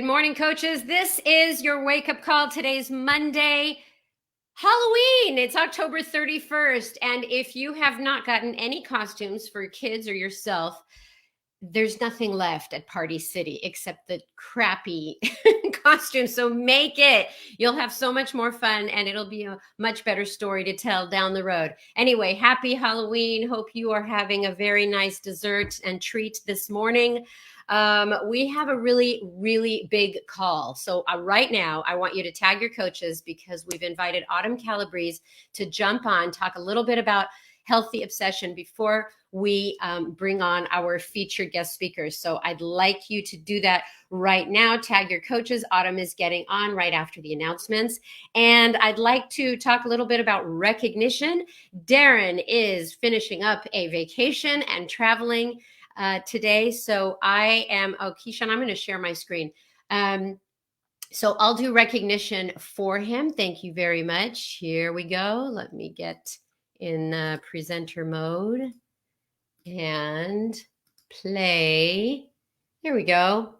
Good morning, coaches. This is your wake-up call. Today's Monday, Halloween. It's October 31st. And if you have not gotten any costumes for kids or yourself, there's nothing left at Party City except the crappy costumes. So make it. You'll have so much more fun and it'll be a much better story to tell down the road. Anyway, happy Halloween. Hope you are having a very nice dessert and treat this morning. We have a really, really big call. So right now, I want you to tag your coaches because we've invited Autumn Calabrese to jump on, talk a little bit about healthy obsession before we bring on our featured guest speakers. So I'd like you to do that right now. Tag your coaches. Autumn is getting on right after the announcements. And I'd like to talk a little bit about recognition. Darren is finishing up a vacation and traveling today. So Keishan, I'm going to share my screen. So I'll do recognition for him. Thank you very much. Here we go. Let me get in presenter mode and play. Here we go.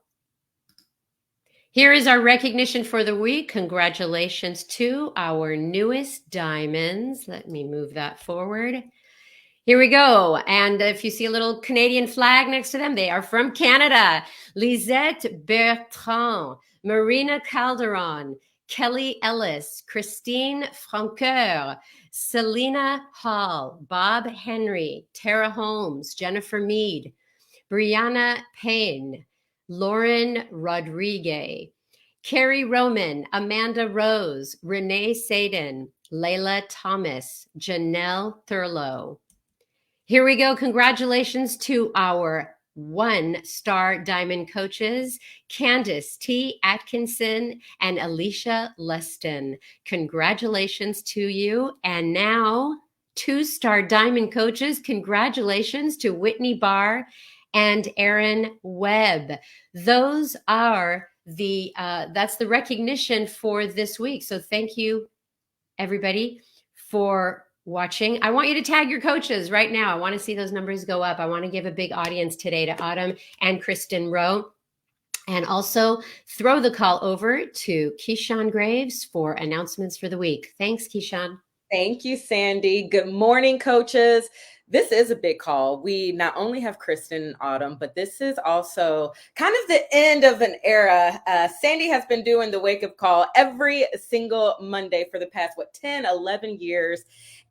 Here is our recognition for the week. Congratulations to our newest diamonds. Let me move that forward. Here we go. And if you see a little Canadian flag next to them, they are from Canada. Lisette Bertrand, Marina Calderon, Kelly Ellis, Christine Francoeur, Selena Hall, Bob Henry, Tara Holmes, Jennifer Mead, Brianna Payne, Lauren Rodriguez, Carrie Roman, Amanda Rose, Renee Sadin, Layla Thomas, Janelle Thurlow. Here we go. Congratulations to our 1-star diamond coaches, Candace T. Atkinson and Alicia Leston. Congratulations to you. And now 2-star diamond coaches, congratulations to Whitney Barr and Aaron Webb. Those are that's the recognition for this week. So thank you, everybody, for watching. I want you to tag your coaches right now. I want to see those numbers go up. I want to give a big audience today to Autumn and Kristen Rowe. And also throw the call over to Keyshawn Graves for announcements for the week. Thanks, Keyshawn. Thank you, Sandy. Good morning, coaches. This is a big call. We not only have Kristen and Autumn, but this is also kind of the end of an era. Sandy has been doing the wake-up call every single Monday for the past, 10, 11 years.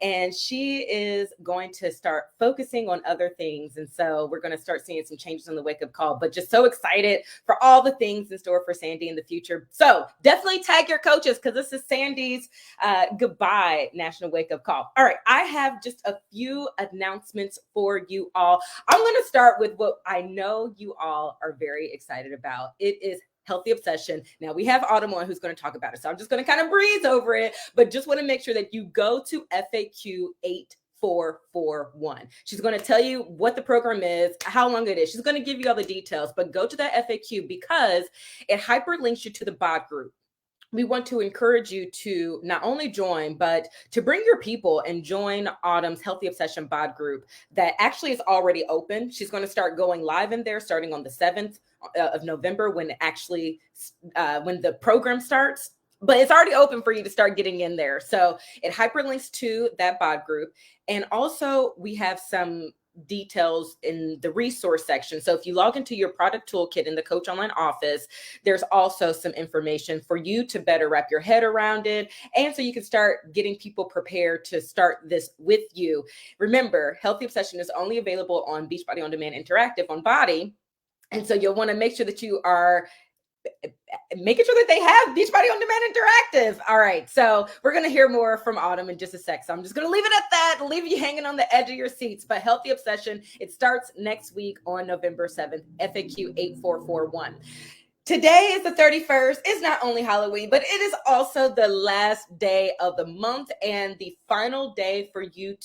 And she is going to start focusing on other things. And so we're going to start seeing some changes on the wake-up call, but just so excited for all the things in store for Sandy in the future. So definitely tag your coaches because this is Sandy's goodbye national wake-up call. All right, I have just a few announcements for you all. I'm going to start with what I know you all are very excited about. It is healthy obsession. Now we have Autumn on who's going to talk about it. So I'm just going to kind of breeze over it, but just want to make sure that you go to FAQ 8441. She's going to tell you what the program is, how long it is. She's going to give you all the details, but go to that FAQ because it hyperlinks you to the bot group. We want to encourage you to not only join, but to bring your people and join Autumn's Healthy Obsession Bod group that actually is already open. She's going to start going live in there starting on the 7th of November when the program starts. But it's already open for you to start getting in there. So it hyperlinks to that bod group. And also we have some details in the resource section. So if you log into your product toolkit in the Coach Online office, there's also some information for you to better wrap your head around it. And so you can start getting people prepared to start this with you. Remember, Healthy Obsession is only available on Beachbody On Demand Interactive on Body. And so you'll want to make sure that you are making sure that they have Beachbody On Demand Interactive. All right, so we're going to hear more from Autumn in just a sec. So I'm just going to leave it at that, leave you hanging on the edge of your seats. But Healthy Obsession, it starts next week on November 7th, FAQ 8441. Today is the 31st. It's not only Halloween, but it is also the last day of the month and the final day for you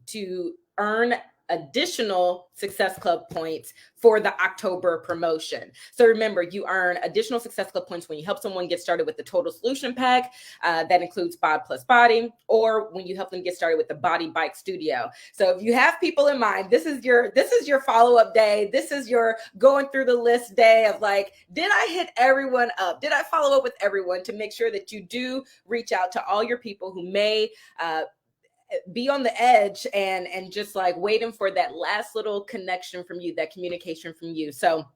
to earn additional Success Club points for the October promotion. So remember, you earn additional Success Club points when you help someone get started with the Total Solution Pack. That includes Bod plus Body, or when you help them get started with the Body Bike Studio. So if you have people in mind, this is your follow-up day. This is your going through the list day of like, did I hit everyone up? Did I follow up with everyone, to make sure that you do reach out to all your people who may be on the edge and just like waiting for that last little connection from you, that communication from you. So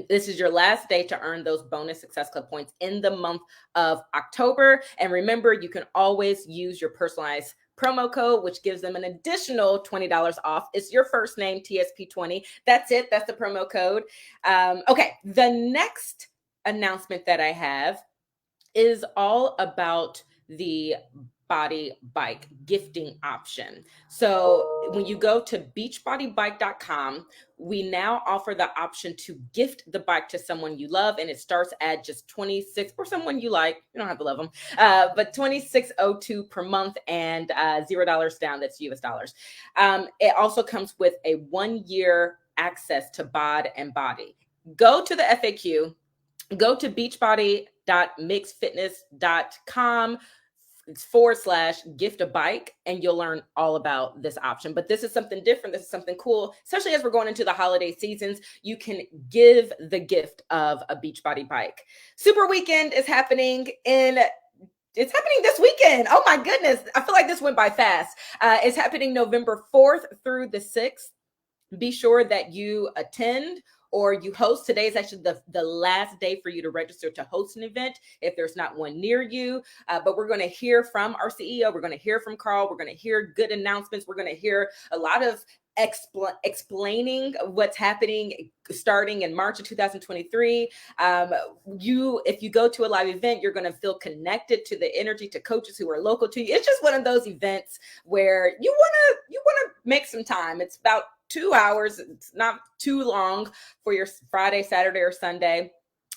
this is your last day to earn those bonus Success Club points in the month of October. And remember, you can always use your personalized promo code, which gives them an additional $20 off. It's your first name, TSP20. That's it. That's the promo code. Okay. The next announcement that I have is all about the Body Bike gifting option. So when you go to beachbodybike.com, we now offer the option to gift the bike to someone you love, and it starts at just $26 for someone you like. You don't have to love them, but $26.02 per month, and $0 down. That's US dollars. It also comes with a 1-year access to Bod and Body. Go to the FAQ. Go to beachbody.mixfitness.com /gift a bike, and you'll learn all about this option. But this is something different. This is something cool, especially as we're going into the holiday seasons. You can give the gift of a Beachbody bike. Super Weekend is happening it's happening this weekend. Oh my goodness. I feel like this went by fast. It's happening November 4th through the 6th. Be sure that you attend or you host. Today is actually the last day for you to register to host an event if there's not one near you. But we're going to hear from our CEO. We're going to hear from Carl. We're going to hear good announcements. We're going to hear a lot of explaining what's happening starting in March of 2023. If you go to a live event, you're going to feel connected to the energy, to coaches who are local to you. It's just one of those events where you want to make some time. It's about 2 hours. It's not too long for your Friday, Saturday, or Sunday,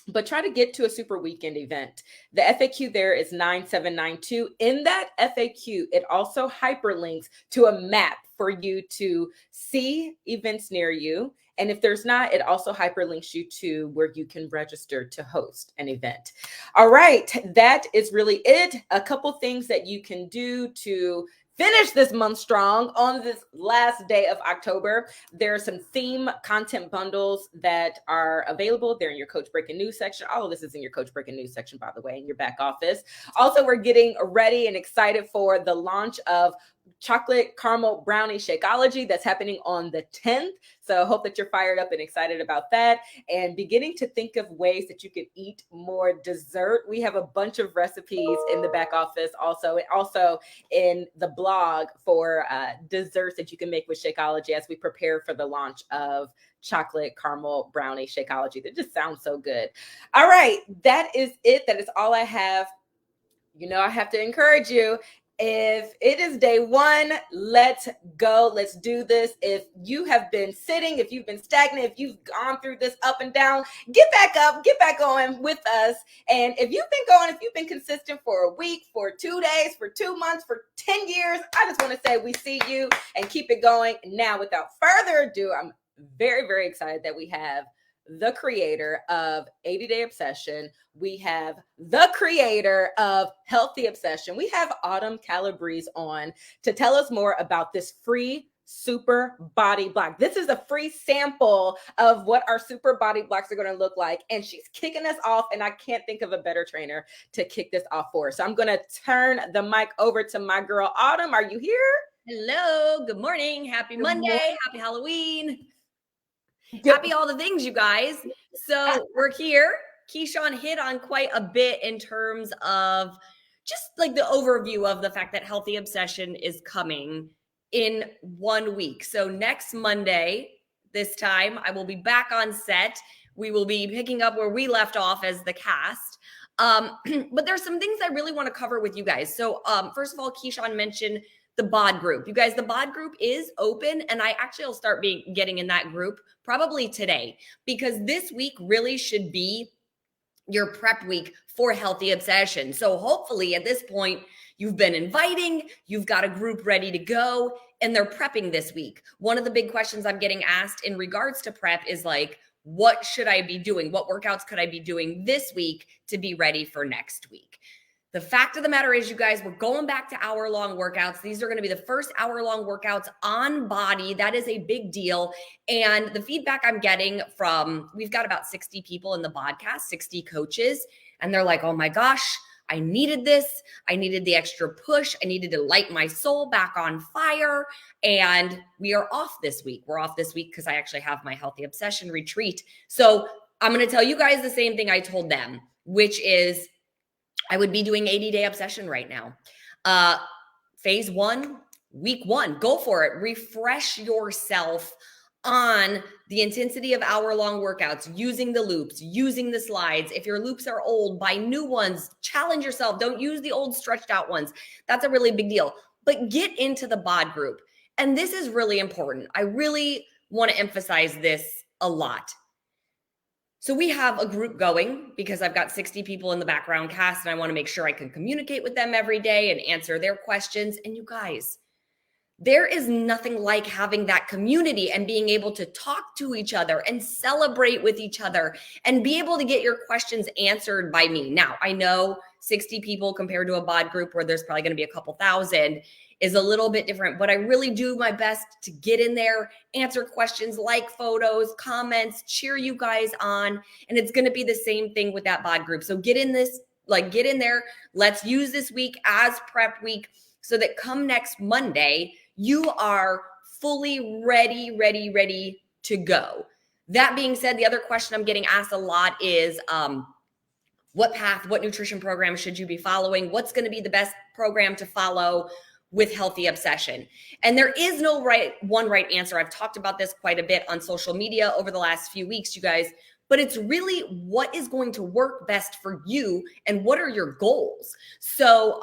but try to get to a Super Weekend event. The FAQ there is 9792. In that FAQ, it also hyperlinks to a map for you to see events near you. And if there's not, it also hyperlinks you to where you can register to host an event. All right, that is really it. A couple things that you can do to finish this month strong on this last day of October. There are some theme content bundles that are available. They're in your Coach Breaking News section. All of this is in your Coach Breaking News section, by the way, in your back office. Also, we're getting ready and excited for the launch of chocolate caramel brownie Shakeology that's happening on the 10th. So I hope that you're fired up and excited about that, and beginning to think of ways that you can eat more dessert. We have a bunch of recipes in the back office also in the blog for desserts that you can make with Shakeology as we prepare for the launch of chocolate caramel brownie Shakeology. That just sounds so good. All right, that is it. That is all I have. I have to encourage you. If it is day one, let's go. Let's do this. If you have been sitting, if you've been stagnant, if you've gone through this up and down, get back up, get back going with us. And if you've been going, if you've been consistent for a week, for 2 days, for 2 months, for 10 years, I just want to say we see you and keep it going. Now, without further ado, I'm very, very excited that we have the creator of 80-Day Obsession. We have the creator of Healthy Obsession. We have Autumn Calabrese on to tell us more about this free super body block. This is a free sample of what our super body blocks are going to look like. And she's kicking us off. And I can't think of a better trainer to kick this off for. So I'm going to turn the mic over to my girl, Autumn. Are you here? Hello. Good morning. Happy Monday. Happy Halloween. Happy all the things, you guys. So we're here. Keyshawn hit on quite a bit in terms of just like the overview of the fact that Healthy Obsession is coming in 1 week. So next Monday, this time, I will be back on set. We will be picking up where we left off as the cast. But there's some things I really want to cover with you guys. So first of all, Keyshawn mentioned the bod group. You guys, the bod group is open, and I actually will start getting in that group probably today, because this week really should be your prep week for Healthy Obsession. So hopefully at this point, you've been inviting, you've got a group ready to go, and they're prepping this week. One of the big questions I'm getting asked in regards to prep is like, what should I be doing? What workouts could I be doing this week to be ready for next week? The fact of the matter is, you guys, we're going back to hour-long workouts. These are going to be the first hour-long workouts on body. That is a big deal. And the feedback I'm getting from, we've got about 60 people in the podcast, 60 coaches, and they're like, oh my gosh, I needed this. I needed the extra push. I needed to light my soul back on fire. And we are off this week. We're off this week because I actually have my Healthy Obsession retreat. So I'm going to tell you guys the same thing I told them, which is I would be doing 80-day obsession right now. Phase 1, week 1, go for it. Refresh yourself on the intensity of hour-long workouts, using the loops, using the slides. If your loops are old, buy new ones. Challenge yourself. Don't use the old stretched out ones. That's a really big deal. But get into the bod group. And this is really important. I really want to emphasize this a lot. So we have a group going because I've got 60 people in the background cast, and I want to make sure I can communicate with them every day and answer their questions. And you guys, there is nothing like having that community and being able to talk to each other and celebrate with each other and be able to get your questions answered by me. Now, I know 60 people compared to a bod group where there's probably going to be a couple thousand is a little bit different, but I really do my best to get in there, answer questions, like photos, comments, cheer you guys on. And it's going to be the same thing with that bod group. So get in there. Let's use this week as prep week so that come next Monday, you are fully ready to go. That being said, the other question I'm getting asked a lot is, what nutrition program should you be following? What's going to be the best program to follow with Healthy Obsession? And there is no one right answer. I've talked about this quite a bit on social media over the last few weeks, you guys, but it's really what is going to work best for you and what are your goals. So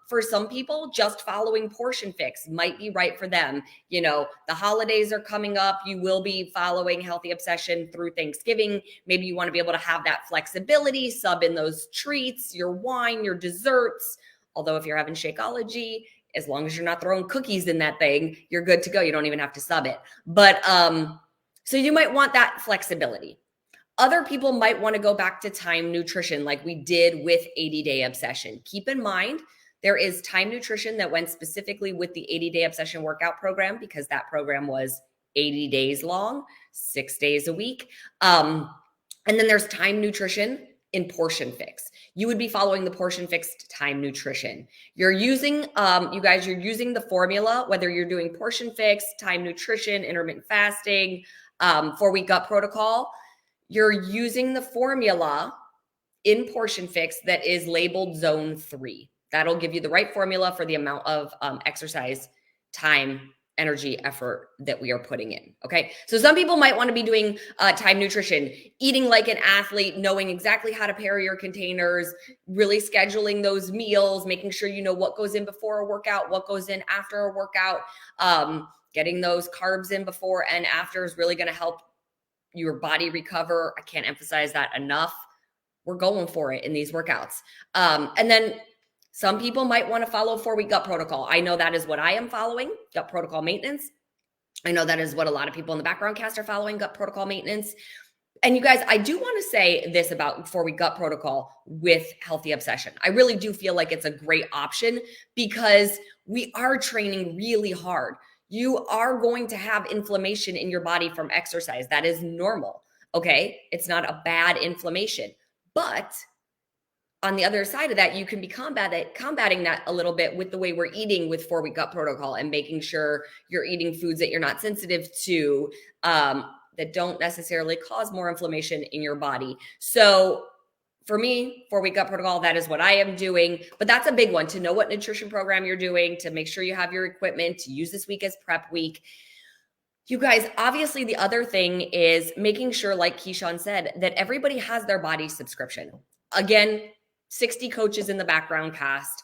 for some people, just following Portion Fix might be right for them. You know, the holidays are coming up. You will be following Healthy Obsession through Thanksgiving. Maybe you want to be able to have that flexibility, sub in those treats, your wine, your desserts. Although if you're having Shakeology, as long as you're not throwing cookies in that thing, you're good to go. You don't even have to sub it. But so you might want that flexibility. Other people might want to go back to time nutrition like we did with 80-day obsession. Keep in mind, there is time nutrition that went specifically with the 80-day obsession workout program because that program was 80 days long, 6 days a week. And then there's time nutrition in Portion Fix. You would be following the Portion Fixed time nutrition. You're using, you're using the formula, whether you're doing Portion Fix, time nutrition, intermittent fasting, 4-week gut protocol. You're using the formula in Portion Fix that is labeled Zone 3. That'll give you the right formula for the amount of exercise, time, energy, effort that we are putting in. Okay. So some people might want to be doing time nutrition, eating like an athlete, knowing exactly how to pair your containers, really scheduling those meals, making sure you know what goes in before a workout, what goes in after a workout. Getting those carbs in before and after is really going to help your body recover. I can't emphasize that enough. We're going for it in these workouts. And then some people might want to follow 4-week gut protocol. I know that is what I am following, gut protocol maintenance. I know that is what a lot of people in the background cast are following, gut protocol maintenance. And you guys, I do want to say this about 4-week gut protocol with Healthy Obsession. I really do feel like it's a great option because we are training really hard. You are going to have inflammation in your body from exercise. That is normal. Okay. It's not a bad inflammation, but on the other side of that, you can be combating that a little bit with the way we're eating with 4-week gut protocol and making sure you're eating foods that you're not sensitive to, that don't necessarily cause more inflammation in your body. So for me, 4-week gut protocol, that is what I am doing. But that's a big one, to know what nutrition program you're doing, to make sure you have your equipment, to use this week as prep week. You guys, obviously the other thing is making sure, like Keyshawn said, that everybody has their body subscription. Again, 60 coaches in the background cast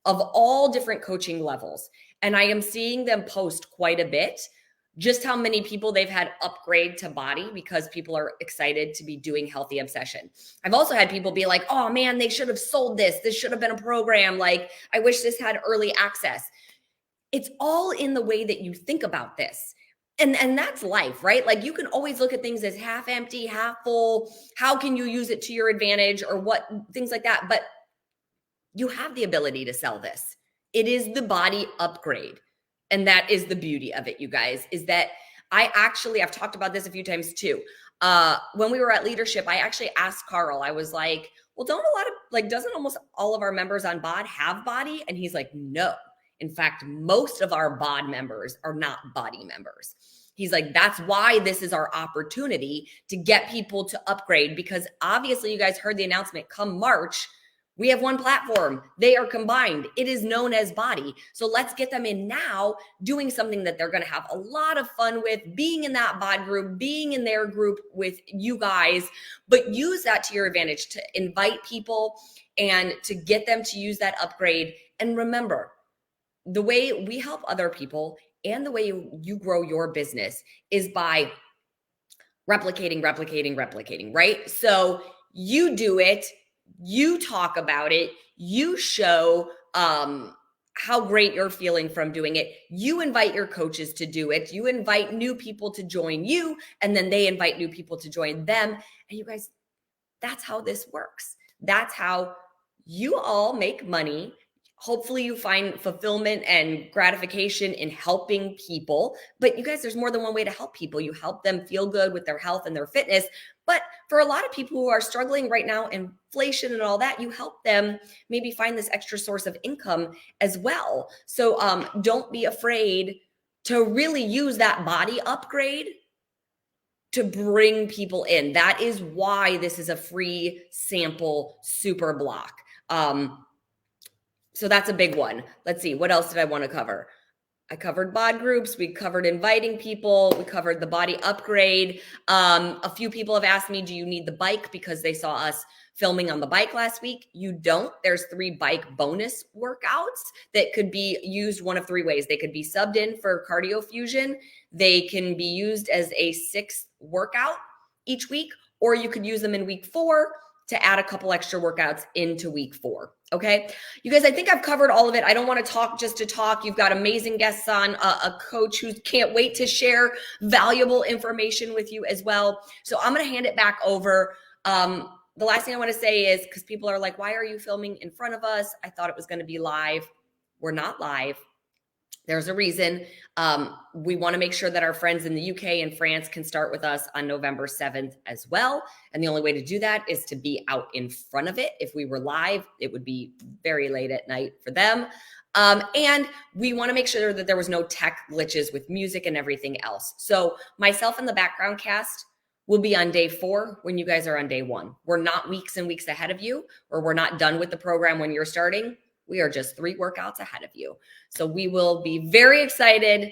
of all different coaching levels. And I am seeing them post quite a bit just how many people they've had upgrade to body because people are excited to be doing Healthy Obsession. I've also had people be like, oh man, they should have sold this. This should have been a program. Like, I wish this had early access. It's all in the way that you think about this. And that's life, right? Like, you can always look at things as half empty, half full. How can you use it to your advantage, or what, things like that. But you have the ability to sell this. It is the body upgrade. And that is the beauty of it, you guys, is that I've talked about this a few times too. When we were at leadership, I actually asked Carl, I was like, well, doesn't almost all of our members on BOD have body? And he's like, no. In fact, most of our BOD members are not body members. He's like, that's why this is our opportunity to get people to upgrade, because obviously you guys heard the announcement, come March, we have one platform. They are combined. It is known as body. So let's get them in now, doing something that they're going to have a lot of fun with, being in that BOD group, being in their group with you guys, but use that to your advantage to invite people and to get them to use that upgrade. And remember, the way we help other people and the way you grow your business is by replicating, right? So you do it, you talk about it, you show how great you're feeling from doing it. You invite your coaches to do it. You invite new people to join you, and then they invite new people to join them. And you guys, that's how this works. That's how you all make money. Hopefully you find fulfillment and gratification in helping people. But you guys, there's more than one way to help people. You help them feel good with their health and their fitness. But for a lot of people who are struggling right now, inflation and all that, you help them maybe find this extra source of income as well. So don't be afraid to really use that body upgrade to bring people in. That is why this is a free sample super block. So that's a big one. Let's see, what else did I want to cover? I covered BOD groups. We covered inviting people. We covered the body upgrade. A few people have asked me, do you need the bike? Because they saw us filming on the bike last week. You don't. There's 3 bike bonus workouts that could be used one of 3 ways. They could be subbed in for cardio fusion. They can be used as a 6th workout each week, or you could use them in week 4 to add a couple extra workouts into week 4. Okay. You guys, I think I've covered all of it. I don't want to talk just to talk. You've got amazing guests on, a coach who can't wait to share valuable information with you as well. So I'm going to hand it back over. The last thing I want to say is, because people are like, why are you filming in front of us? I thought it was going to be live. We're not live. There's a reason. We want to make sure that our friends in the UK and France can start with us on November 7th as well. And the only way to do that is to be out in front of it. If we were live, it would be very late at night for them. And we want to make sure that there was no tech glitches with music and everything else. So myself and the background cast will be on day 4 when you guys are on day 1. We're not weeks and weeks ahead of you, or we're not done with the program when you're starting. We are just 3 workouts ahead of you. So we will be very excited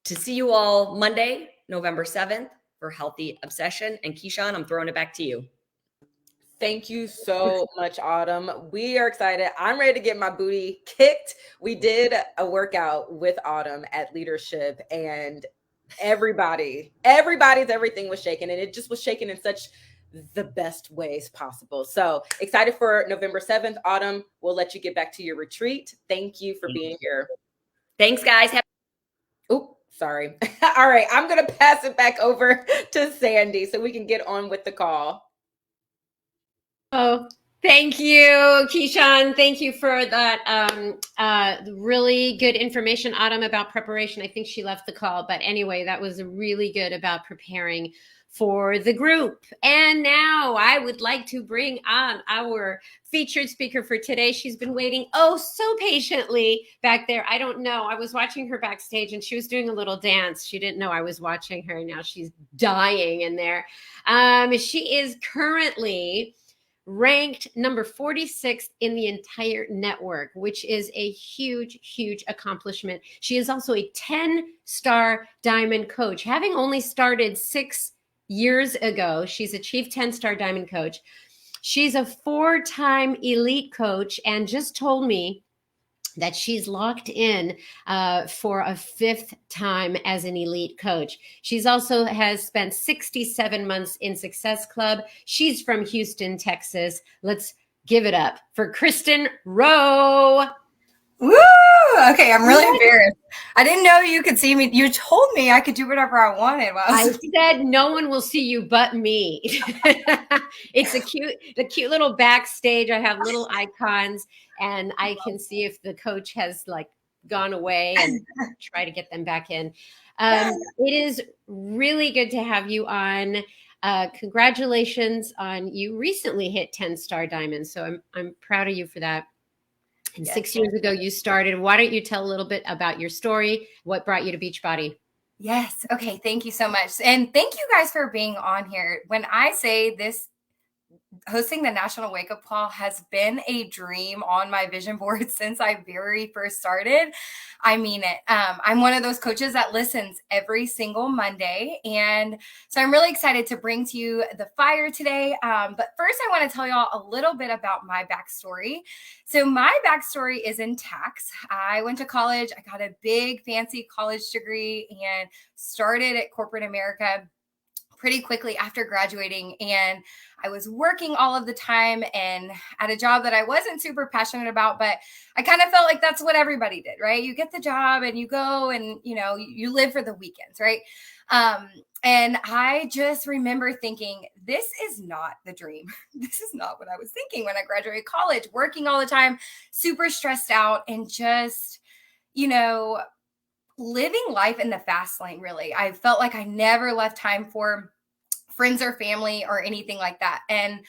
to see you all Monday, November 7th for Healthy Obsession. And Keyshawn, I'm throwing it back to you. Thank you so much, Autumn. We are excited. I'm ready to get my booty kicked. We did a workout with Autumn at leadership, and everybody's everything was shaking, and it just was shaking in such the best ways possible. So excited for November 7th. Autumn, we'll let you get back to your retreat. Thank you for being here. Thanks, guys. Oh, sorry. All right. I'm going to pass it back over to Sandy so we can get on with the call. Oh, thank you, Keyshawn. Thank you for that really good information, Autumn, about preparation. I think she left the call, but anyway, that was really good about preparing for the group. And now I would like to bring on our featured speaker for today. She's been waiting so patiently back there. I don't know. I was watching her backstage and she was doing a little dance. She didn't know I was watching her. Now she's dying in there. She is currently ranked number 46 in the entire network, which is a huge, huge accomplishment. She is also a 10-star diamond coach. Having only started 6 years ago, she's achieved 10-star diamond coach. She's a 4-time elite coach and just told me that she's locked in for a 5th time as an elite coach. She's also has spent 67 months in Success Club. She's from Houston, Texas. Let's give it up for Kristen Rowe. Woo! Okay, I'm really embarrassed. I didn't know you could see me. You told me I could do whatever I wanted. I said no one will see you but me. It's a cute little backstage. I have little icons, and I can see if the coach has like gone away and try to get them back in. It is really good to have you on. Congratulations on you recently hit 10-star diamond. So I'm proud of you for that. And Yes. 6 years ago you started. Why don't you tell a little bit about your story? What brought you to Beachbody? Yes. Okay. Thank you so much. And thank you guys for being on here. When I say this, hosting the National Wake Up Call has been a dream on my vision board since I very first started. I mean it. I'm one of those coaches that listens every single Monday. And so I'm really excited to bring to you the fire today. But first, I want to tell y'all a little bit about my backstory. So my backstory is in tax. I went to college. I got a big fancy college degree and started at corporate America pretty quickly after graduating. And I was working all of the time and at a job that I wasn't super passionate about, but I kind of felt like that's what everybody did, right? You get the job and you go and, you live for the weekends, right? And I just remember thinking, this is not the dream. This is not what I was thinking when I graduated college, working all the time, super stressed out, and just, living life in the fast lane, really. I felt like I never left time for friends or family or anything like that. And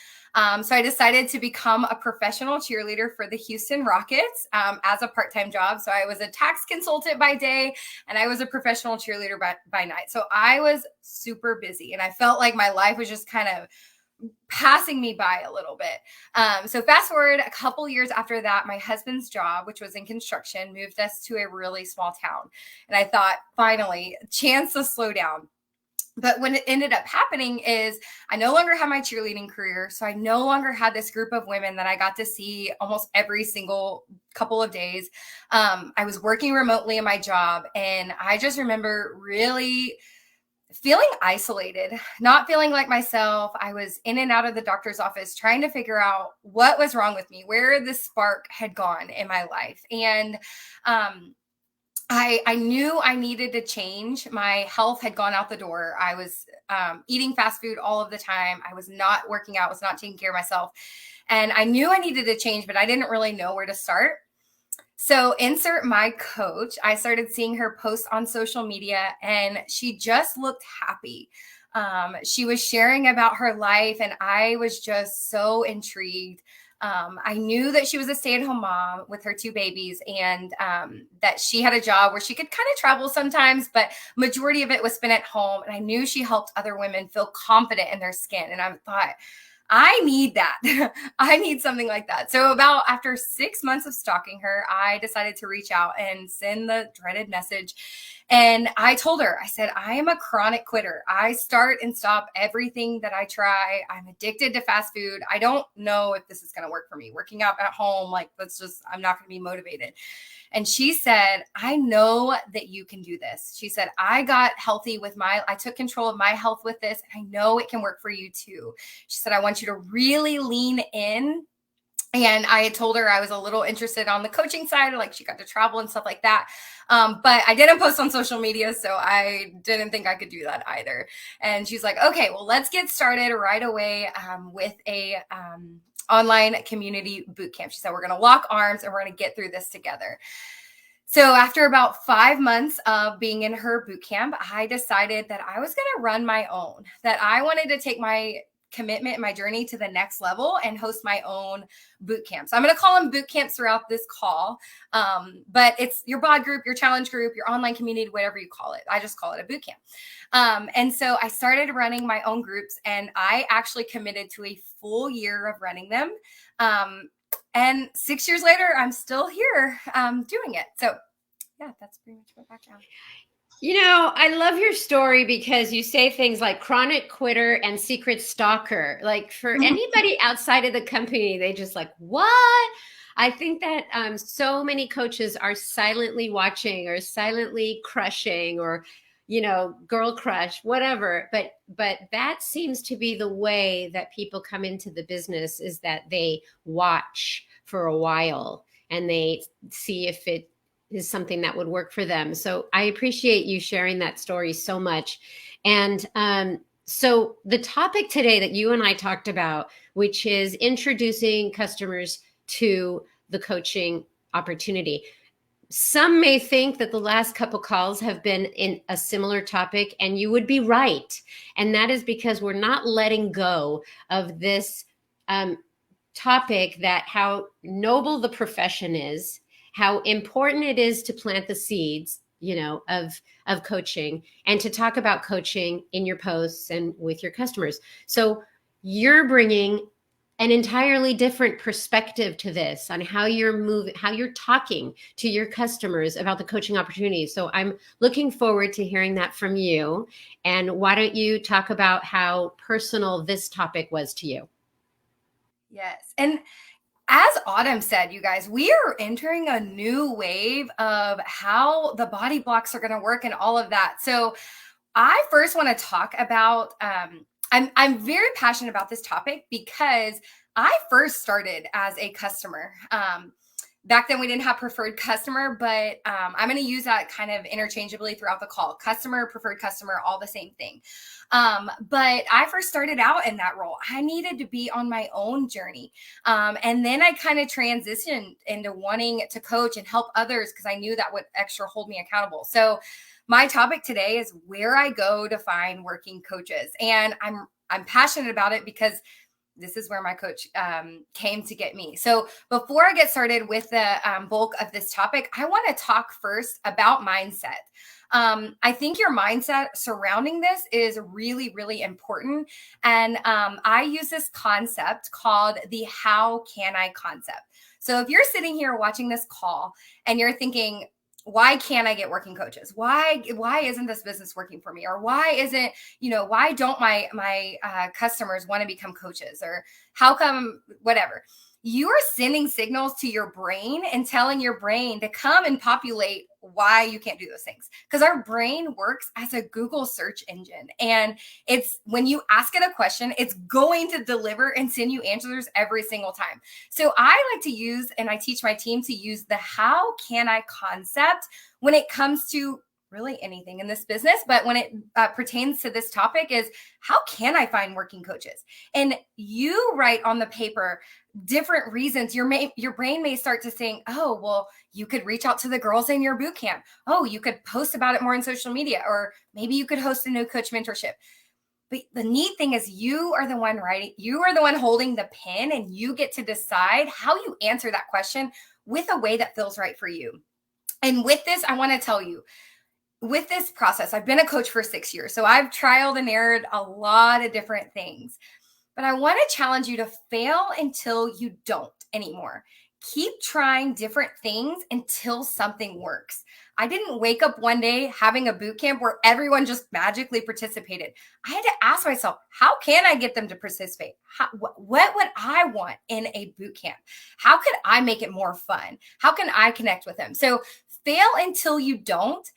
so I decided to become a professional cheerleader for the Houston Rockets as a part-time job. So I was a tax consultant by day and I was a professional cheerleader by night. So I was super busy and I felt like my life was just kind of passing me by a little bit. So fast forward a couple years after that, my husband's job, which was in construction, moved us to a really small town. And I thought, finally, a chance to slow down. But what ended up happening is I no longer had my cheerleading career. So I no longer had this group of women that I got to see almost every single couple of days. I was working remotely in my job. And I just remember really feeling isolated, not feeling like myself. I was in and out of the doctor's office trying to figure out what was wrong with me, where the spark had gone in my life. And I knew I needed to change. My health had gone out the door. I was eating fast food all of the time. I was not working out, was not taking care of myself. And I knew I needed to change, but I didn't really know where to start. So insert my coach. I started seeing her post on social media and she just looked happy. She was sharing about her life and I was just so intrigued. I knew that she was a stay-at-home mom with her 2 babies and that she had a job where she could kind of travel sometimes, but majority of it was spent at home. And I knew she helped other women feel confident in their skin. And I thought, I need that. I need something like that. So after 6 months of stalking her, I decided to reach out and send the dreaded message. And I told her, I said, I am a chronic quitter. I start and stop everything that I try. I'm addicted to fast food. I don't know if this is going to work for me. Working out at home, I'm not going to be motivated. And she said, I know that you can do this. She said, I got healthy I took control of my health with this. And I know it can work for you too. She said, I want you to really lean in. And I had told her I was a little interested on the coaching side, like she got to travel and stuff like that. But I didn't post on social media, so I didn't think I could do that either. And she's like, okay, well, let's get started right away with a online community boot camp. She said, we're going to lock arms and we're going to get through this together. So after about 5 months of being in her boot camp, I decided that I was going to run my own, that I wanted to take my commitment and my journey to the next level and host my own boot camps. I'm going to call them boot camps throughout this call. But it's your bod group, your challenge group, your online community, whatever you call it. I just call it a boot camp. And so I started running my own groups and I actually committed to a full year of running them. And 6 years later, I'm still here doing it. So yeah, that's pretty much my background. I love your story because you say things like chronic quitter and secret stalker. Like for anybody outside of the company, they just like, what? I think that so many coaches are silently watching or silently crushing or, girl crush, whatever. But that seems to be the way that people come into the business, is that they watch for a while and they see if it is something that would work for them. So I appreciate you sharing that story so much. And so the topic today that you and I talked about, which is introducing customers to the coaching opportunity. Some may think that the last couple calls have been in a similar topic, and you would be right. And that is because we're not letting go of this topic, that how noble the profession is, how important it is to plant the seeds, of coaching, and to talk about coaching in your posts and with your customers. So you're bringing an entirely different perspective to this on how you're talking to your customers about the coaching opportunities. So I'm looking forward to hearing that from you. And why don't you talk about how personal this topic was to you? Yes. And as Autumn said, you guys, we are entering a new wave of how the body blocks are going to work and all of that. So I first want to talk about, I'm very passionate about this topic because I first started as a customer. Back then we didn't have preferred customer, but I'm going to use that kind of interchangeably throughout the call. Customer, preferred customer, all the same thing. But I first started out in that role. I needed to be on my own journey. And then I kind of transitioned into wanting to coach and help others because I knew that would extra hold me accountable. So my topic today is where I go to find working coaches. And I'm passionate about it because this is where my coach came to get me. So before I get started with the bulk of this topic, I want to talk first about mindset. I think your mindset surrounding this is really, really important. And I use this concept called the how can I concept. So if you're sitting here watching this call and you're thinking, why can't I get working coaches? Why isn't this business working for me? Or why isn't, why don't my customers want to become coaches? Or how come, whatever. You are sending signals to your brain and telling your brain to come and populate why you can't do those things. Because our brain works as a Google search engine. And it's when you ask it a question, it's going to deliver and send you answers every single time. So I like to use, and I teach my team to use the how can I concept when it comes to really anything in this business. But when it pertains to this topic is how can I find working coaches? And you write on the paper different reasons. Your brain may start to think, oh, well, you could reach out to the girls in your boot camp. Oh, you could post about it more on social media, or maybe you could host a new coach mentorship. But the neat thing is you are the one writing, you are the one holding the pen, and you get to decide how you answer that question with a way that feels right for you. And with this, I want to tell you, with this process, I've been a coach for 6 years. So I've trialed and errored a lot of different things. But I want to challenge you to fail until you don't anymore. Keep trying different things until something works. I didn't wake up one day having a boot camp where everyone just magically participated. I had to ask myself, how can I get them to participate? What would I want in a boot camp? How could I make it more fun? How can I connect with them? So fail until you don't.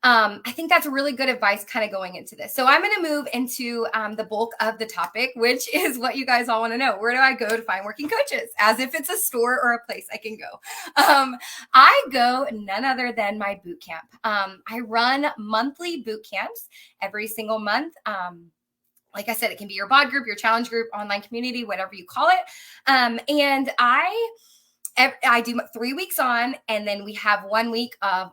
I think that's really good advice kind of going into this. So I'm going to move into the bulk of the topic, which is what you guys all want to know. Where do I go to find working coaches? As if it's a store or a place I can go. I go none other than my boot camp. I run monthly boot camps every single month. Like I said, it can be your bod group, your challenge group, online community, whatever you call it. And I do 3 weeks on, and then we have 1 week of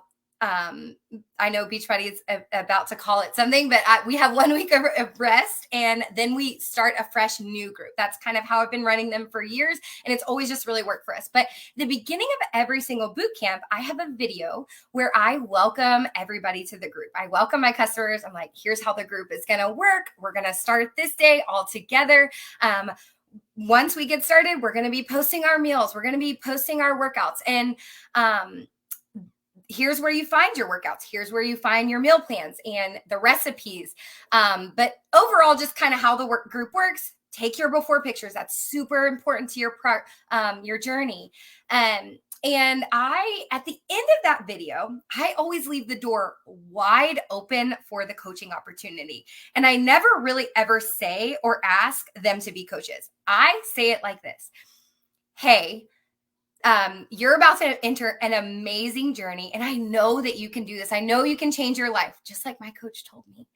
I know Beachbody is about to call it something, but we have 1 week of rest, and then we start a fresh new group. That's kind of how I've been running them for years, and it's always just really worked for us. But the beginning of every single boot camp, I have a video where I welcome everybody to the group. I welcome my customers. I'm like, here's how the group is going to work. We're going to start this day all together. Once we get started, we're going to be posting our meals. We're going to be posting our workouts, and here's where you find your workouts. Here's where you find your meal plans and the recipes. But overall, just kind of how the work group works. take your before pictures. That's super important to your journey. And at the end of that video, I always leave the door wide open for the coaching opportunity. And I never really ever say or ask them to be coaches. I say it like this. Hey, you're about to enter an amazing journey. And I know that you can do this. I know you can change your life, just like my coach told me.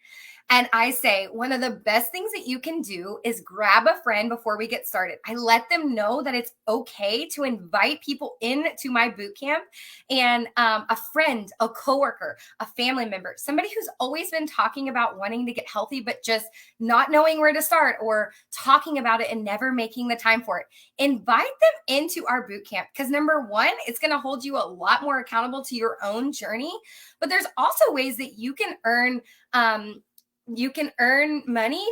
And I say, one of the best things that you can do is grab a friend before we get started. I let them know that it's okay to invite people into my boot camp, and a friend, a coworker, a family member, somebody who's always been talking about wanting to get healthy, but just not knowing where to start, or talking about it and never making the time for it. Invite them into our boot camp, because number one, it's going to hold you a lot more accountable to your own journey. But there's also ways that you can earn money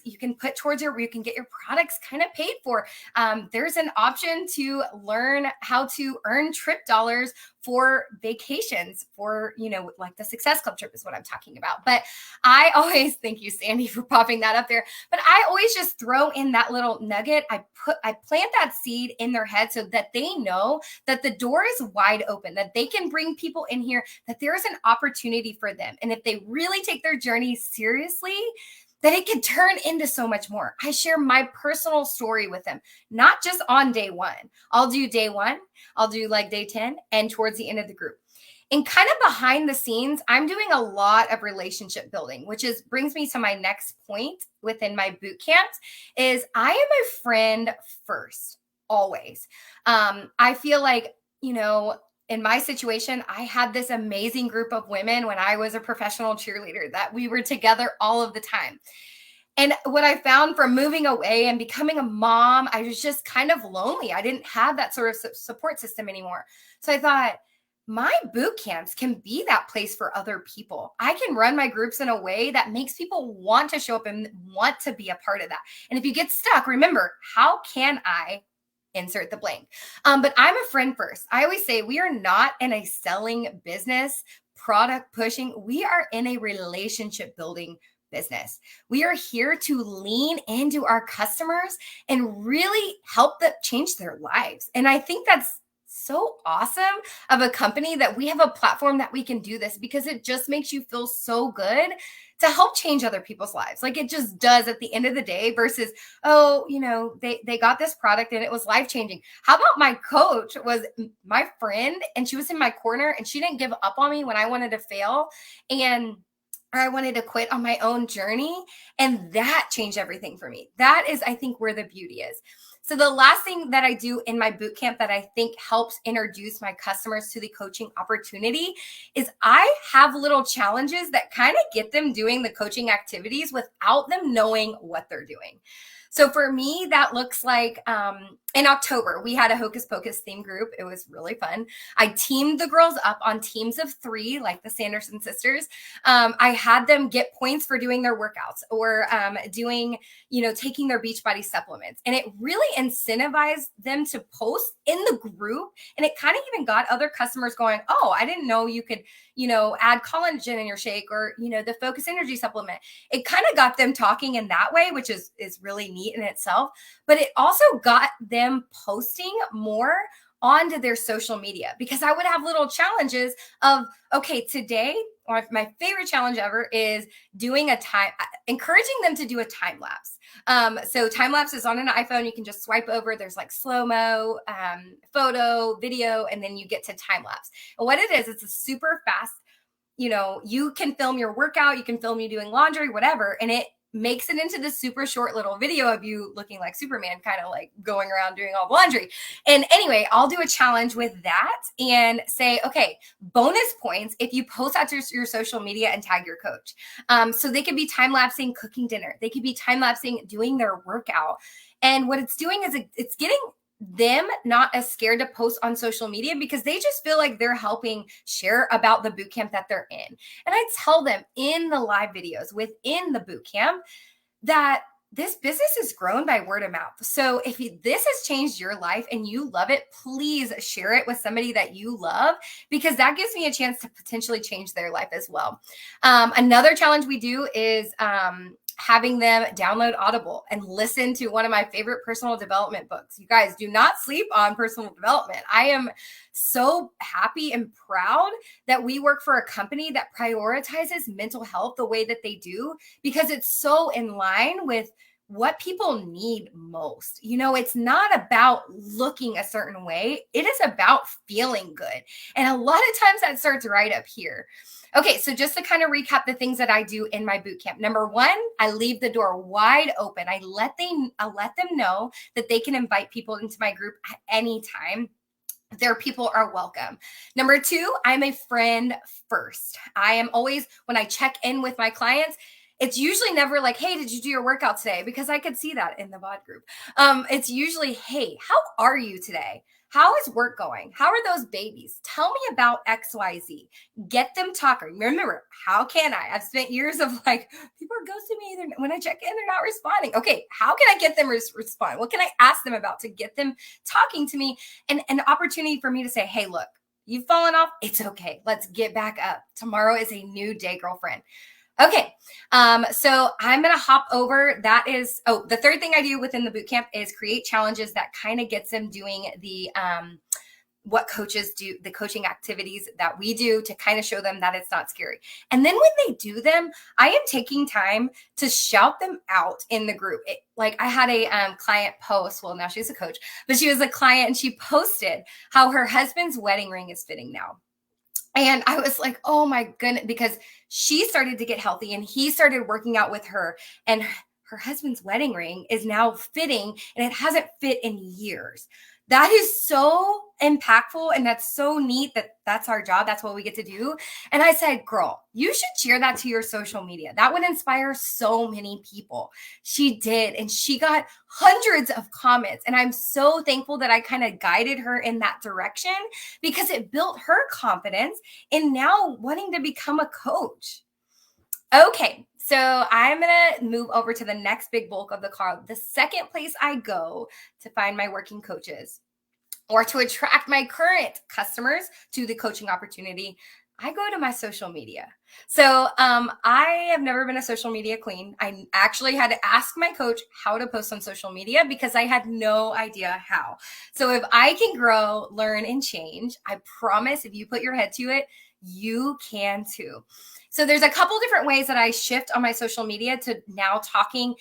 you can put towards you can get your products kind of paid for. There's an option to learn how to earn trip dollars for vacations, for, like the Success Club trip is what I'm talking about. But I always, thank you, Sandy, for popping that up there. But I always just throw in that little nugget. I plant that seed in their head so that they know that the door is wide open, that they can bring people in here, that there is an opportunity for them. And if they really take their journey seriously, that it can turn into so much more. I share my personal story with them, not just on day one. I'll do day one, I'll do like day 10, and towards the end of the group. And kind of behind the scenes, I'm doing a lot of relationship building, which brings me to my next point within my boot camp, is I am a friend first, always. I feel like, in my situation, I had this amazing group of women when I was a professional cheerleader that we were together all of the time. And what I found from moving away and becoming a mom, I was just kind of lonely. I didn't have that sort of support system anymore. So I thought, my boot camps can be that place for other people. I can run my groups in a way that makes people want to show up and want to be a part of that. And if you get stuck, remember, how can I insert the blank? But I'm a friend first. I always say we are not in a selling business, product pushing. We are in a relationship building business. We are here to lean into our customers and really help them change their lives. And I think that's so awesome of a company that we have a platform that we can do this, because it just makes you feel so good to help change other people's lives. Like it just does at the end of the day, versus, they got this product and it was life-changing. How about my coach was my friend and she was in my corner and she didn't give up on me when I wanted to fail or I wanted to quit on my own journey. And that changed everything for me. That is, I think, where the beauty is. So the last thing that I do in my boot camp that I think helps introduce my customers to the coaching opportunity is I have little challenges that kind of get them doing the coaching activities without them knowing what they're doing. So for me, that looks like in October, we had a Hocus Pocus theme group. It was really fun. I teamed the girls up on teams of 3, like the Sanderson sisters. I had them get points for doing their workouts or doing, taking their Beachbody supplements. And it really incentivized them to post in the group. And it kind of even got other customers going, oh, I didn't know you could, add collagen in your shake or, the Focus Energy supplement. It kind of got them talking in that way, which is really neat in itself. But it also got them posting more onto their social media, because I would have little challenges of, okay, today, or my favorite challenge ever is encouraging them to do a time lapse. So time lapse is on an iPhone. You can just swipe over. There's like slow-mo, photo, video, and then you get to time lapse. And what it is, it's a super fast, you can film your workout, you can film you doing laundry, whatever. And it makes it into this super short little video of you looking like Superman, kind of like going around doing all the laundry. And anyway, I'll do a challenge with that and say, okay, bonus points if you post out to your social media and tag your coach. So they could be time-lapsing cooking dinner. They could be time-lapsing doing their workout. And what it's doing is it's getting them not as scared to post on social media, because they just feel like they're helping share about the boot camp that they're in. And I tell them in the live videos within the boot camp that this business is grown by word of mouth. So if this has changed your life and you love it, please share it with somebody that you love, because that gives me a chance to potentially change their life as well. Another challenge we do is having them download Audible and listen to one of my favorite personal development books. You guys, do not sleep on personal development. I am so happy and proud that we work for a company that prioritizes mental health the way that they do, because it's so in line with what people need most. You know, it's not about looking a certain way. It is about feeling good. And a lot of times that starts right up here. Okay, so just to kind of recap the things that I do in my boot camp. Number one, I leave the door wide open. I let them know that they can invite people into my group at any time. Their people are welcome. Number two, I'm a friend first. I am always, when I check in with my clients, it's usually never like, hey, did you do your workout today? Because I could see that in the VOD group. It's usually, hey, how are you today? How is work going? How are those babies? Tell me about XYZ. Get them talking. Remember, how can I? I've spent years of like, people are ghosting me. When I check in, they're not responding. Okay, how can I get them to respond? What can I ask them about to get them talking to me? And an opportunity for me to say, hey, look, you've fallen off. It's okay. Let's get back up. Tomorrow is a new day, girlfriend. Okay, so I'm going to hop over. That is, the third thing I do within the bootcamp is create challenges that kind of gets them doing the, what coaches do, the coaching activities that we do to kind of show them that it's not scary. And then when they do them, I am taking time to shout them out in the group. Like I had a client post, well, now she's a coach, but she was a client and she posted how her husband's wedding ring is fitting now. And I was like, oh my goodness, because she started to get healthy and he started working out with her, and her husband's wedding ring is now fitting and it hasn't fit in years. That is so impactful. And that's so neat that that's our job. That's what we get to do. And I said, girl, you should share that to your social media. That would inspire so many people. She did. And she got hundreds of comments. And I'm so thankful that I kind of guided her in that direction, because it built her confidence in now wanting to become a coach. Okay. So I'm going to move over to the next big bulk of the card. The second place I go to find my working coaches or to attract my current customers to the coaching opportunity, I go to my social media. So I have never been a social media queen. I actually had to ask my coach how to post on social media because I had no idea how. So if I can grow, learn, and change, I promise if you put your head to it, you can too. So there's a couple different ways that I shift on my social media to now talking,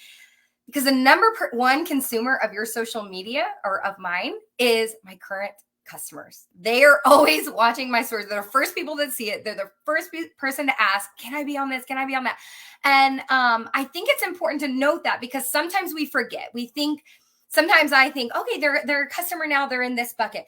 because the number one consumer of your social media or of mine is my current customers. They are always watching my stories. They're the first people that see it. They're the first person to ask, can I be on this? Can I be on that? And I think it's important to note that, because sometimes we forget. Sometimes I think, okay, they're a customer now. They're in this bucket.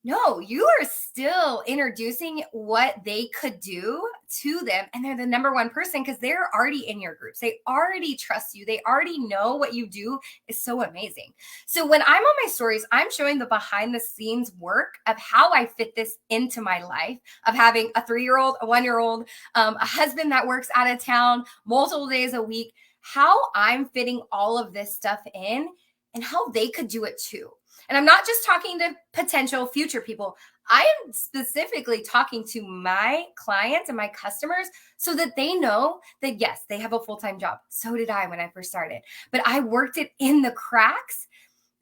No, you are still introducing what they could do to them. And they're the number one person because they're already in your groups. They already trust you. They already know what you do is so amazing. So when I'm on my stories, I'm showing the behind the scenes work of how I fit this into my life, of having a 3-year-old, a 1-year-old, a husband that works out of town multiple days a week, how I'm fitting all of this stuff in and how they could do it too. And I'm not just talking to potential future people. I am specifically talking to my clients and my customers so that they know that, yes, they have a full-time job. So did I when I first started. But I worked it in the cracks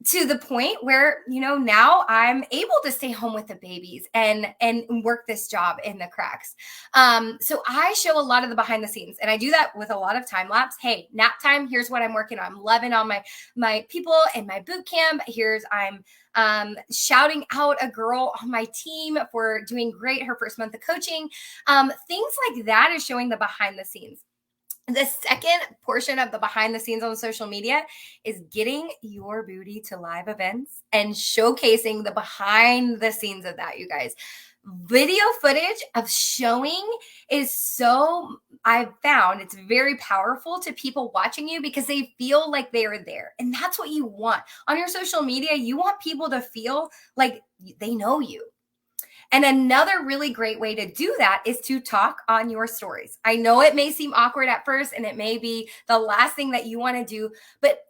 to the point where, now I'm able to stay home with the babies and work this job in the cracks. So I show a lot of the behind the scenes, and I do that with a lot of time lapse. Hey, nap time. Here's what I'm working on. I'm loving on my people in my boot camp. I'm shouting out a girl on my team for doing great her first month of coaching. Things like that is showing the behind the scenes. The second portion of the behind the scenes on social media is getting your booty to live events and showcasing the behind the scenes of that, you guys. Video footage of showing is I've found it's very powerful to people watching you because they feel like they are there. And that's what you want. On your social media, you want people to feel like they know you. And another really great way to do that is to talk on your stories. I know it may seem awkward at first and it may be the last thing that you want to do, but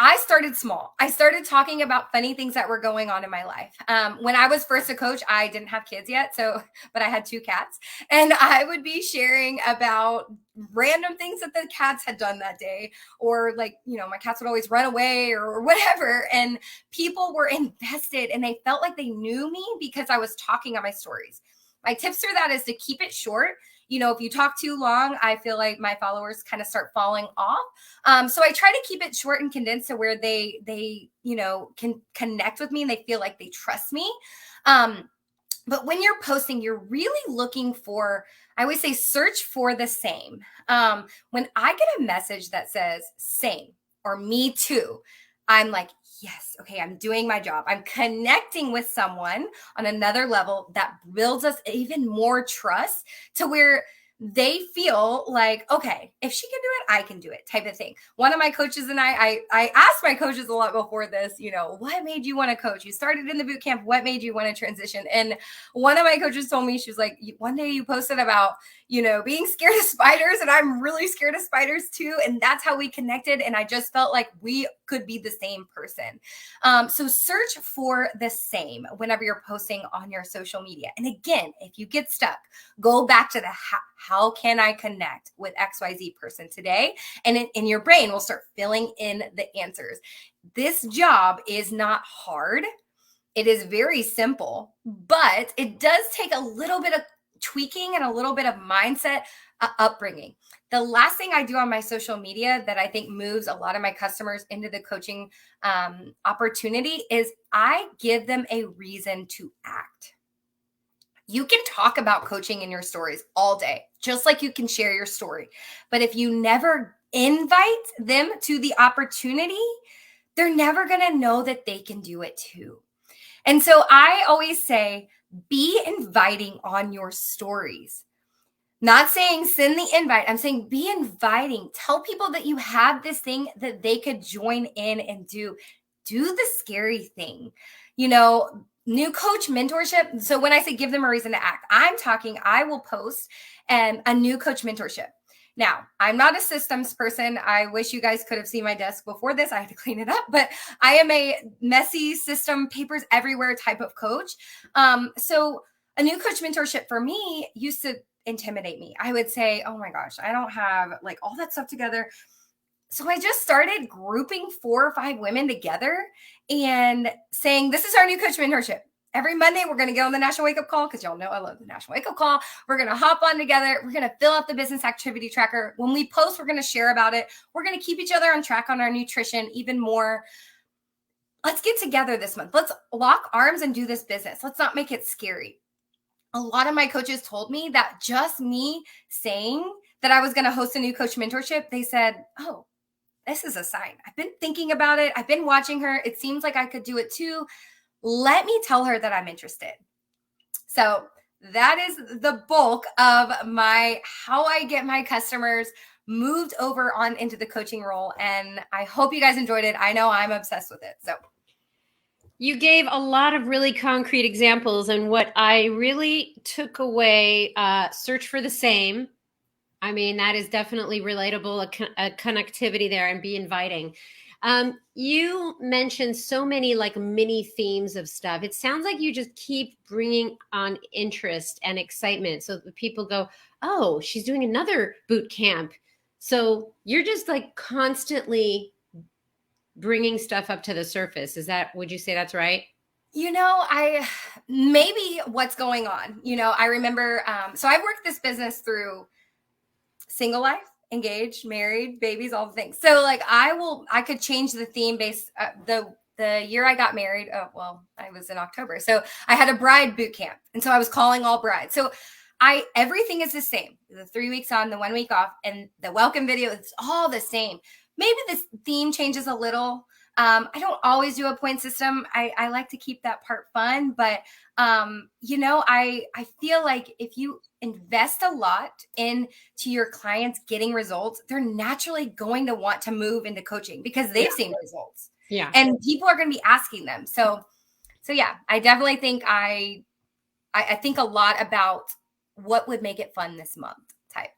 I started small. I started talking about funny things that were going on in my life. When I was first a coach, I didn't have kids yet. But I had 2 cats, and I would be sharing about random things that the cats had done that day, or like, my cats would always run away or whatever. And people were invested and they felt like they knew me because I was talking on my stories. My tips for that is to keep it short. If you talk too long, I feel like my followers kind of start falling off. So I try to keep it short and condensed to where they can connect with me and they feel like they trust me. But when you're posting, you're really looking for, I always say, search for the same. When I get a message that says same or me too, I'm like, yes, okay, I'm doing my job. I'm connecting with someone on another level that builds us even more trust to where they feel like, okay, if she can do it, I can do it, type of thing. One of my coaches and I asked my coaches a lot before this, what made you want to coach? You started in the boot camp. What made you want to transition? And one of my coaches told me, she was like, one day you posted about, being scared of spiders, and I'm really scared of spiders too. And that's how we connected. And I just felt like we could be the same person. So search for the same whenever you're posting on your social media. And again, if you get stuck, go back to the how can I connect with XYZ person today? And in your brain will start filling in the answers. This job is not hard. It is very simple, but it does take a little bit of tweaking and a little bit of mindset upbringing. The last thing I do on my social media that I think moves a lot of my customers into the coaching opportunity is I give them a reason to act. You can talk about coaching in your stories all day, just like you can share your story. But if you never invite them to the opportunity, they're never going to know that they can do it too. And so I always say, be inviting on your stories. Not saying send the invite. I'm saying be inviting. Tell people that you have this thing that they could join in and do. Do the scary thing. New coach mentorship. So when I say give them a reason to act, I will post a new coach mentorship. Now, I'm not a systems person. I wish you guys could have seen my desk before this. I had to clean it up, but I am a messy system, papers everywhere type of coach. So a new coach mentorship for me used to intimidate me. I would say, oh my gosh, I don't have like all that stuff together. So I just started grouping 4 or 5 women together and saying, this is our new coach mentorship. Every Monday, we're going to get on the National Wake Up Call because y'all know I love the National Wake Up Call. We're going to hop on together. We're going to fill out the business activity tracker. When we post, we're going to share about it. We're going to keep each other on track on our nutrition even more. Let's get together this month. Let's lock arms and do this business. Let's not make it scary. A lot of my coaches told me that just me saying that I was going to host a new coach mentorship, they said, oh, this is a sign. I've been thinking about it. I've been watching her. It seems like I could do it too. Let me tell her that I'm interested. So that is the bulk of how I get my customers moved over on into the coaching role. And I hope you guys enjoyed it. I know I'm obsessed with it. So you gave a lot of really concrete examples. And what I really took away, search for the same. I mean, that is definitely relatable, a connectivity there, and be inviting. You mentioned so many like mini themes of stuff. It sounds like you just keep bringing on interest and excitement. So the people go, oh, she's doing another boot camp. So you're just like constantly bringing stuff up to the surface. Would you say that's right? Maybe what's going on, I remember, so I've worked this business through single life, engaged, married, babies, all the things. So like I could change the theme based the year I got married. Oh, well, I was in October. So I had a bride boot camp. And so I was calling all brides. So everything is the same. The 3 weeks on, the 1 week off, and the welcome video, it's all the same. Maybe this theme changes a little. I don't always do a point system. I like to keep that part fun, but I feel like if you invest a lot into your clients getting results, they're naturally going to want to move into coaching because they've seen results. Yeah. And people are going to be asking them. So yeah, I definitely think I think a lot about what would make it fun this month type.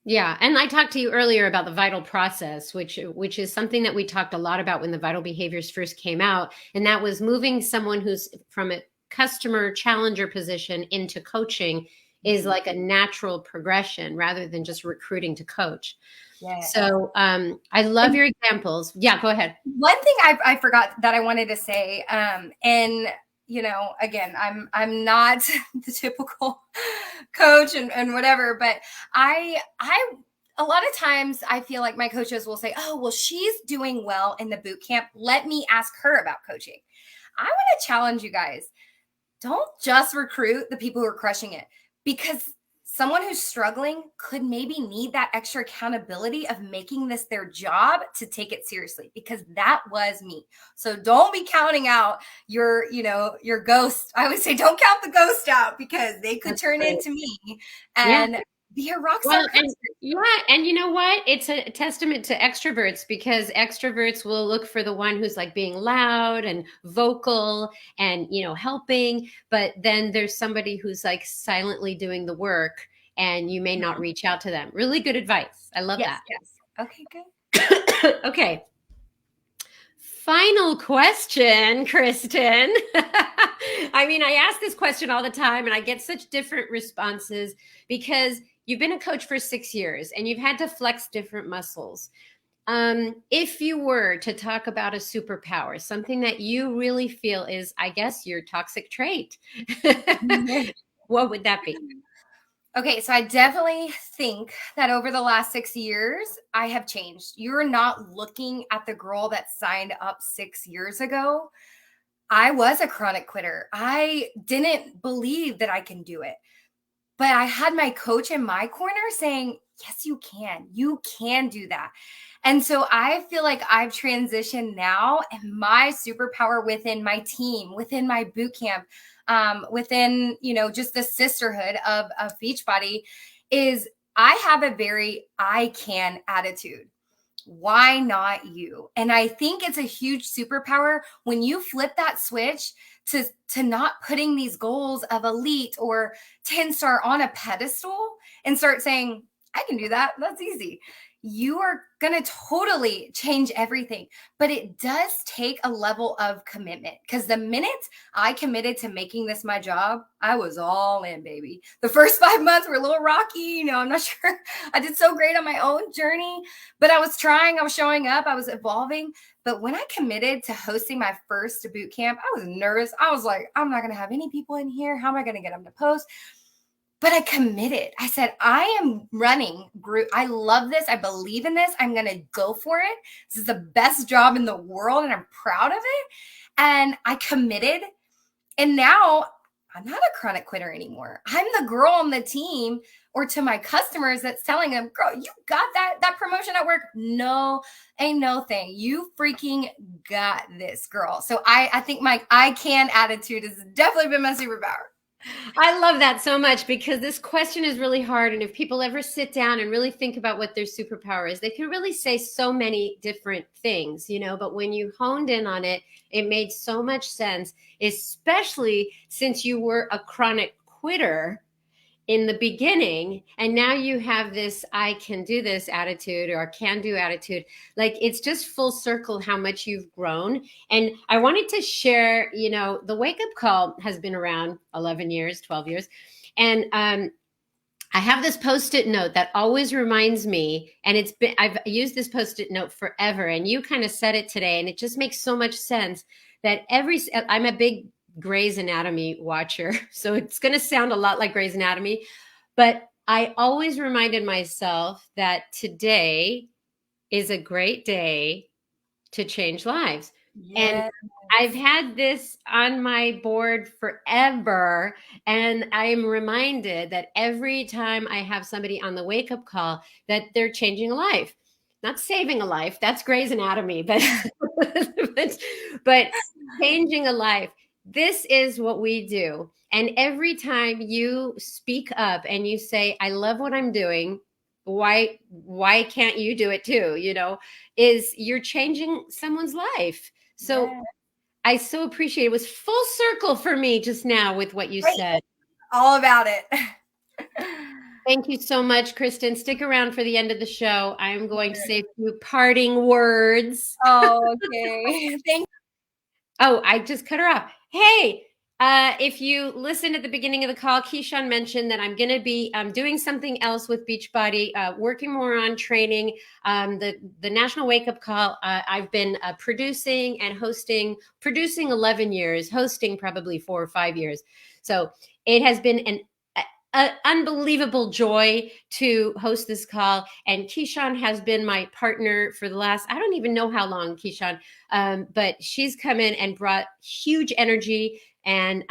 Yeah, and I talked to you earlier about the vital process, which is something that we talked a lot about when the vital behaviors first came out, and that was moving someone who's from a customer challenger position into coaching is like a natural progression rather than just recruiting to coach. Yeah. So I love your examples. Yeah, go ahead. One thing I forgot that I wanted to say, and you know, again, I'm not the typical coach and whatever, but I a lot of times I feel like my coaches will say, "Oh, well, she's doing well in the boot camp. Let me ask her about coaching." I want to challenge you guys. Don't just recruit the people who are crushing it, because someone who's struggling could maybe need that extra accountability of making this their job to take it seriously, because that was me. So don't be counting out your, you know, your ghost. I would say don't count the ghost out, because they could That's turn great. into me Yeah. and be a rock Well, star coach. and you know what? It's a testament to extroverts, because extroverts will look for the one who's like being loud and vocal and, you know, helping, but then there's somebody who's like silently doing the work and you may not reach out to them. Really good advice. I love Yes, that. yes. Okay, good. Okay. Final question, Kristen. I mean, I ask this question all the time and I get such different responses because you've been a coach for 6 years and you've had to flex different muscles. If you were to talk about a superpower, something that you really feel is, I guess, your toxic trait, what would that be? Okay, so I definitely think that over the last 6 years, I have changed. You're not looking at the girl that signed up 6 years ago. I was a chronic quitter. I didn't believe that I can do it. But I had my coach in my corner saying, yes, you can. You can do that. And so I feel like I've transitioned now, and my superpower within my team, within my boot camp, within, you know, just the sisterhood of Beachbody is I have a very I can attitude. Why not you? And I think it's a huge superpower when you flip that switch to not putting these goals of elite or 10-star on a pedestal and start saying, I can do that. That's easy. You are going to totally change everything. But it does take a level of commitment, because the minute I committed to making this my job, I was all in, baby. The first 5 months were a little rocky. You know, I'm not sure I did so great on my own journey, but I was trying, I was showing up, I was evolving. But when I committed to hosting my first boot camp, I was nervous. I was like, I'm not going to have any people in here. How am I going to get them to post? But I committed. I said, I am running group. I love this. I believe in this. I'm going to go for it. This is the best job in the world, and I'm proud of it. And I committed. And now I'm not a chronic quitter anymore. I'm the girl on the team, or to my customers, that's telling them, girl, you got that promotion at work? No, ain't no thing. You freaking got this, girl. So I think my I can attitude has definitely been my superpower. I love that so much, because this question is really hard. And if people ever sit down and really think about what their superpower is, they can really say so many different things, you know, but when you honed in on it, it made so much sense, especially since you were a chronic quitter in the beginning, and now you have this I can do this attitude, or can do attitude. Like, it's just full circle how much you've grown. And I wanted to share, you know, the wake up call has been around 11 years, 12 years. And I have this post-it note that always reminds me, and I've used this post-it note forever, and you kind of said it today, and it just makes so much sense that I'm a big Grey's Anatomy watcher, so it's going to sound a lot like Grey's Anatomy, but I always reminded myself that today is a great day to change lives. And I've had this on my board forever, and I'm reminded that every time I have somebody on the wake-up call that they're changing a life. Not saving a life, that's Grey's Anatomy, but but changing a life. This is what we do. And every time you speak up and you say, I love what I'm doing, why can't you do it too? You know, is you're changing someone's life. So I so appreciate it. It was full circle for me just now with what you said. All about it. Thank you so much, Kristen. Stick around for the end of the show. I'm going to say a few parting words. Oh, okay. Thank Oh, I just cut her off. Hey, if you listened at the beginning of the call, Keyshawn mentioned that I'm going to be doing something else with Beachbody, working more on training. The National Wake Up Call, I've been producing and hosting, producing 11 years, hosting probably 4 or 5 years. So it has been an unbelievable joy to host this call. And Keyshawn has been my partner for the last, I don't even know how long, Keyshawn, but she's come in and brought huge energy, and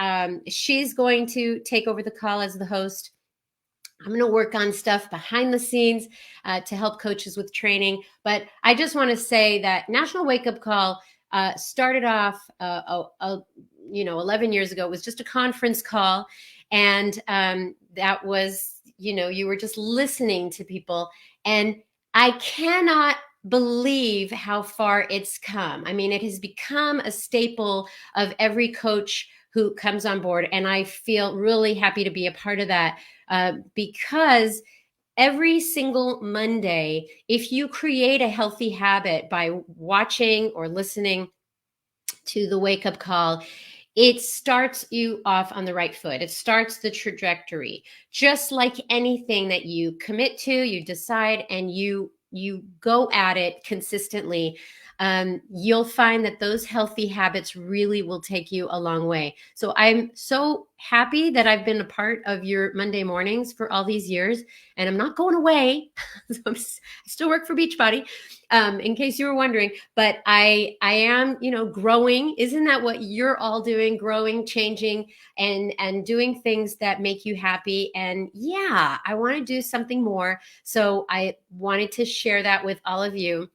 she's going to take over the call as the host. I'm going to work on stuff behind the scenes to help coaches with training. But I just want to say that National Wake Up Call started off, 11 years ago. It was just a conference call. And that was, you were just listening to people. And I cannot believe how far it's come. I mean, it has become a staple of every coach who comes on board. And I feel really happy to be a part of that because every single Monday, if you create a healthy habit by watching or listening to the wake up call, it starts you off on the right foot. It starts the trajectory. Just like anything that you commit to, you decide, and you go at it consistently, you'll find that those healthy habits really will take you a long way. So I'm so happy that I've been a part of your Monday mornings for all these years, and I'm not going away. So I still work for Beachbody, in case you were wondering, but I am, growing. Isn't that what you're all doing? Growing, changing, and doing things that make you happy. And yeah, I want to do something more. So I wanted to share that with all of you.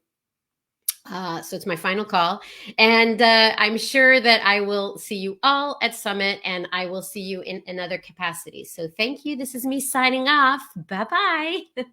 So it's my final call. And I'm sure that I will see you all at Summit, and I will see you in other capacities. So thank you. This is me signing off. Bye-bye.